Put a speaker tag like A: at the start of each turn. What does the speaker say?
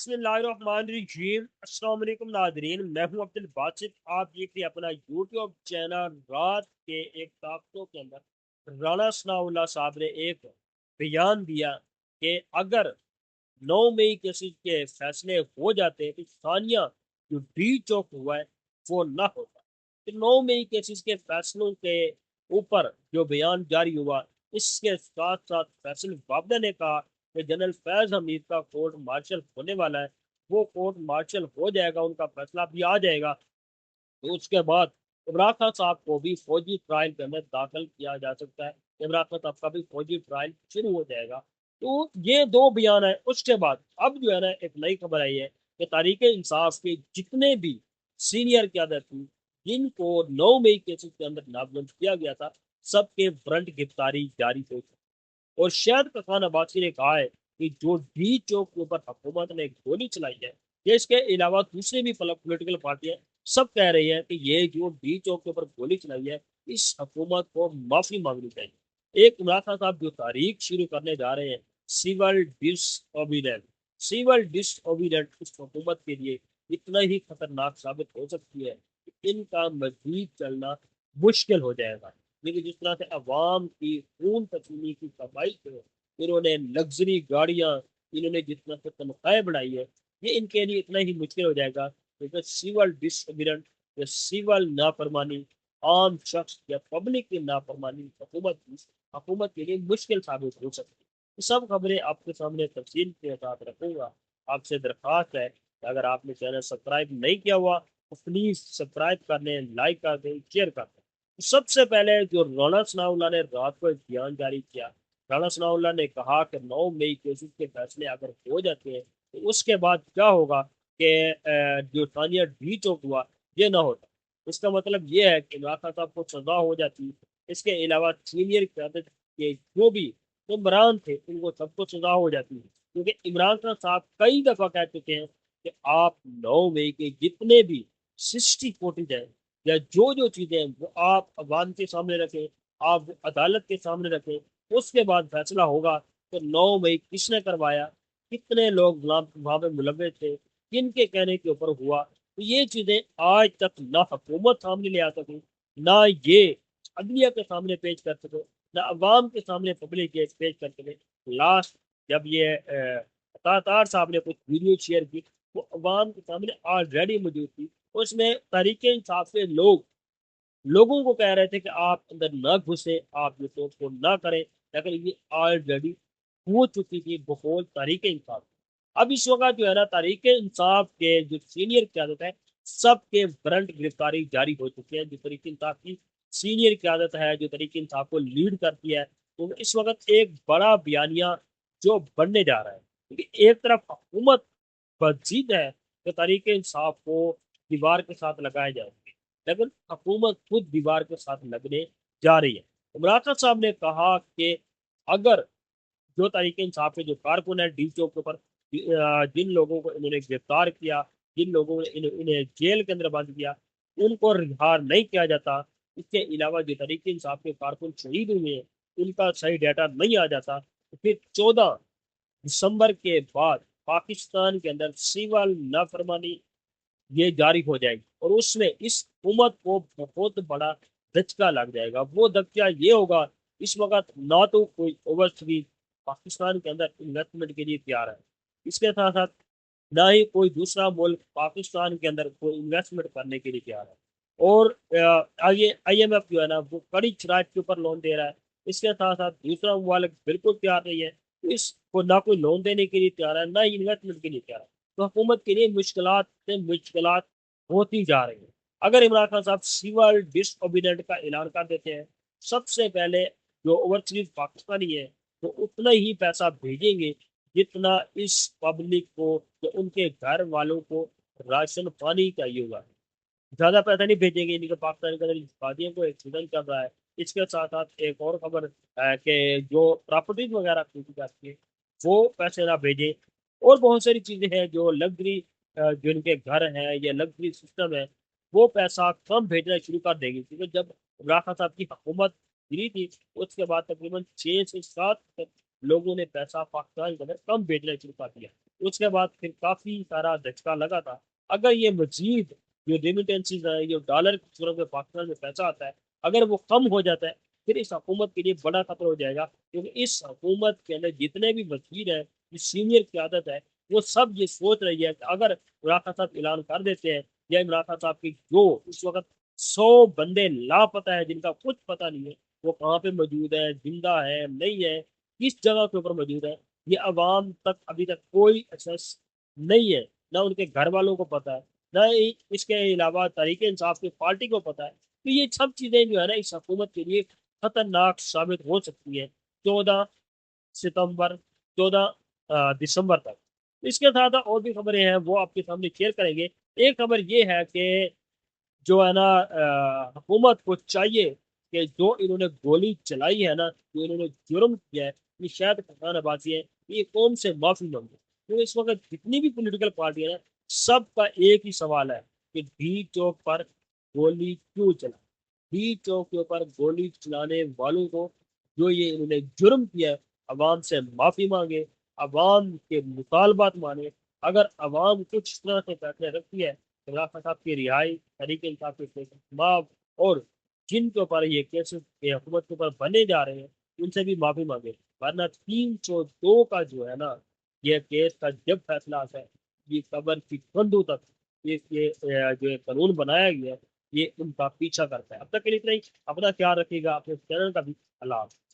A: बिस्मिल्लाहिर्रहमानिर्रहीम। अस्सलाम वालेकुम नादरीन, मैं हूं अब्दुल बासित। आप देख रहे हैं अपना यूट्यूब चैनल। रात के एक ताक़तों के अंदर राणा सनाउल्लाह साहब ने एक बयान दिया कि अगर 9 मई के फैसले हो जाते तो सानिया जो डी चौक हुआ है वो ना होता। तो 9 मई केसेस के फैसलों के ऊपर जो बयान जारी हुआ, इसके साथ साथ फैसल बाबरा ने कहा कि जनरल फैज हमीद का कोर्ट मार्शल होने वाला है। वो कोर्ट मार्शल हो जाएगा, उनका फैसला भी आ जाएगा, तो उसके बाद इमरान खान साहब को भी फौजी ट्रायल के अंदर दाखिल किया जा सकता है। इमरान खान साहब का भी फौजी ट्रायल शुरू हो जाएगा। तो ये दो बयान है। उसके बाद अब जो है ना, एक नई खबर आई है कि तहरीक इंसाफ के जितने भी सीनियर क्यादत थी, जिनको 9 मई केसेस के अंदर नामजद किया गया था, सबके वारंट गिरफ्तारी जारी हो चुकी। और शायद खान अब्बासी ने कहा है कि जो डी चौक के ऊपर हुकूमत ने गोली चलाई है, ये इसके अलावा दूसरी भी पॉलिटिकल पार्टियां सब कह रही है कि ये जो डी चौक के ऊपर गोली चलाई है, इस हुकूमत को माफी मांगनी चाहिए। एक इमरान खान साहब जो तारीख शुरू करने जा रहे हैं, सिविल डिसओबीडेंट, सिविल डिसओबीडेंट इस हुकूमत के लिए इतना ही खतरनाक साबित हो सकती है कि इनका मजीद चलना मुश्किल हो जाएगा। लेकिन जिस तरह से अवाम की खून पसीने की कमाई से इन्होंने लग्जरी गाड़ियां, इन्होंने जिस तरह से तनख्वाहें बढ़ाई है, ये इनके लिए इतना ही मुश्किल हो जाएगा क्योंकि सिविल डिसओबीडेंट या सिविल नाफरमानी, आम शख्स या पब्लिक की नाफरमानी हुकूमत के लिए मुश्किल साबित हो सकती है। ये सब खबरें आपके सामने तफसील के साथ रखूंगा। आपसे दरख्वास्त है कि अगर आपने चैनल सब्सक्राइब नहीं किया हुआ तो प्लीज सब्सक्राइब कर लें, लाइक कर दें, शेयर कर दें। सबसे पहले जो राणा सनाउल्लाह ने रात को एक बयान जारी किया, राणा सनाउल्लाह ने कहा कि 9 मई केसेस के फैसले अगर हो जाते हैं तो उसके बाद क्या होगा कि जो तानिया डी चौक हुआ ये ना होता। इसका मतलब ये है कि इमरान खान साहब को सजा हो जाती। इसके अलावा सीनियर क्यादत के जो भी हुक्मरान थे उनको सबको सजा हो जाती है, क्योंकि इमरान खान साहब कई दफा कह चुके हैं कि आप 9 मई के जितने भी 60-40 है या जो जो चीजें हैं वो आप अवाम के सामने रखें, आप अदालत के सामने रखें, उसके बाद फैसला होगा कि 9 मई किसने करवाया, कितने लोग वहां पे मुलव्वस थे, किन के कहने के ऊपर हुआ। तो ये चीजें आज तक ना हुकूमत सामने ले आ सकी, ना ये अदलिया के सामने पेश कर सके, ना अवाम के सामने पब्लिक के पेश कर सके। लास्ट जब ये तातार साहब ने कुछ वीडियो शेयर की, वो अवाम के सामने ऑलरेडी मौजूद थी। उसमें तरीके इंसाफ से लोगों को कह रहे थे कि आप अंदर न घुसे, आप ये सोच को ना करें, लेकिन ये ऑलरेडी हो चुकी थी बकौल तरीके इंसाफ। अब इस वक्त जो है ना, तरीके इंसाफ के जो सीनियर क्यादत है, सबके वारंट गिरफ्तारी जारी हो चुकी है। जो तरीके इंसाफ की सीनियर क्यादत है, जो तरीके इंसाफ को लीड करती है, तो इस वक्त एक बड़ा बयानिया जो बनने जा रहा है, क्योंकि एक तरफ हुकूमत बजीद है कि तरीके इंसाफ को दीवार के साथ लगाए जाएंगे, लेकिन हुकूमत खुद दीवार के साथ लगने जा रही है। इमरान खान साहब ने कहा कि अगर जो तरीके इंसाफ के जो कारकुन है डी चौक के ऊपर, जिन लोगों को इन्होंने गिरफ्तार किया, जिन लोगों ने इन्हें जेल के अंदर बंद किया, उनको रिहार नहीं किया जाता, इसके अलावा जो तरीके इंसाफ के कारकुन शहीद हुए हैं उनका सही डाटा नहीं आ जाता, तो फिर 14 दिसंबर के बाद पाकिस्तान के अंदर सिविल नाफरमानी ये जारी हो जाएगी और उसमें इस हुकूमत को बहुत बड़ा धचका लग जाएगा। वो धचका ये होगा, इस वक्त ना तो कोई ओवरसीज पाकिस्तान के अंदर इन्वेस्टमेंट के लिए तैयार है, इसके साथ साथ ना ही कोई दूसरा मुल्क पाकिस्तान के अंदर कोई इन्वेस्टमेंट करने के लिए तैयार है। और आगे IMF जो है ना, वो कड़ी शराइत के ऊपर लोन दे रहा है। इसके साथ साथ दूसरा मुल्क बिल्कुल तैयार नहीं है, तो इसको ना कोई लोन देने के लिए तैयार है, ना ही इन्वेस्टमेंट के लिए तैयार है। तो हुकूमत के लिए मुश्किलात से मुश्किलात होती जा रही है। अगर इमरान खान साहब सिविल डिसओबीडेंट का ऐलान कर देते हैं, सबसे पहले जो ओवरसीज पाकिस्तानी है तो उतना ही पैसा भेजेंगे जितना इस पब्लिक को या उनके घर वालों को राशन पानी चाहिए होगा। ज्यादा पैसा नहीं भेजेंगे। इनके पाकिस्तान के अंदर वादियों को एक सीजन चल रहा है। इसके साथ साथ एक और खबर है कि जो प्रॉपर्टीज वगैरह खरीदी जाती है वो पैसे ना भेजें। और बहुत सारी चीजें हैं जो लग्जरी, जो इनके घर हैं या लग्जरी सिस्टम है, वो पैसा कम भेजना शुरू कर देंगे, क्योंकि जब इमरान खान साहब की हुकूमत गिरी थी उसके बाद तकरीबन 6 से 7 लोगों ने पैसा पाकिस्तान के अंदर कम भेजना शुरू कर दिया। उसके बाद फिर काफ़ी सारा झटका लगा था। अगर ये मजीद जो रेमिटेंसीज है, ये डॉलर की सूरत में पाकिस्तान में पैसा आता है, अगर वो कम हो जाता है, फिर इस हुकूमत के लिए बड़ा खतरा हो जाएगा, क्योंकि इस हुकूमत के अंदर जितने भी वजीर हैं, जो सीनियर क्यादत है, वो सब ये सोच रही है कि अगर इमरान खान साहब ऐलान कर देते हैं, या इमरान खान साहब की जो उस वक्त 100 बंदे लापता है, जिनका कुछ पता नहीं है वो कहाँ पे मौजूद है, जिंदा है नहीं है, किस जगह के ऊपर मौजूद है, ये अवाम तक अभी तक कोई एक्सेस नहीं है। ना उनके घर वालों को पता है, ना इसके अलावा तहरीक इंसाफ की पार्टी को पता है। तो ये सब चीज़ें जो है ना इस हुकूमत के लिए खतरनाक साबित हो सकती है 14 सितंबर, 14 दिसंबर तक। इसके साथ और भी खबरें हैं, वो आपके सामने शेयर करेंगे। एक खबर ये है कि जो है ना हुकूमत को चाहिए कि जो इन्होंने गोली चलाई है ना, जो इन्होंने जुर्म किया है, ये शायद किसान आबादी है, ये कौम से माफी मांगे। तो इस वक्त जितनी भी पॉलिटिकल पार्टी है ना, सबका एक ही सवाल है कि डी चौक पर गोली क्यों चला। डी चौक के ऊपर गोली चलाने वालों को, जो ये इन्होंने जुर्म किया है, अवाम से माफी मांगे, अवाम के मुतालबात माने। अगर अवाम कुछ इस तरह से फैसले रखती है, इमरान खान साहब की रिहाई, तहरीक इंसाफ के केसेस माफ, और जिनके ऊपर ये केसेस हुकूमत के ऊपर बने जा रहे हैं, उनसे भी माफी मांगे। वरना 302 का जो है ना, ये केस का जब फैसला आता है, ये कबर की कंधों तक जो ये कानून बनाया गया है, ये उनका पीछा करता है। अब तक के लिए इतना ही। अपना ख्याल रखिएगा, अपने चैनल का भी। अल्लाह हाफ़िज़।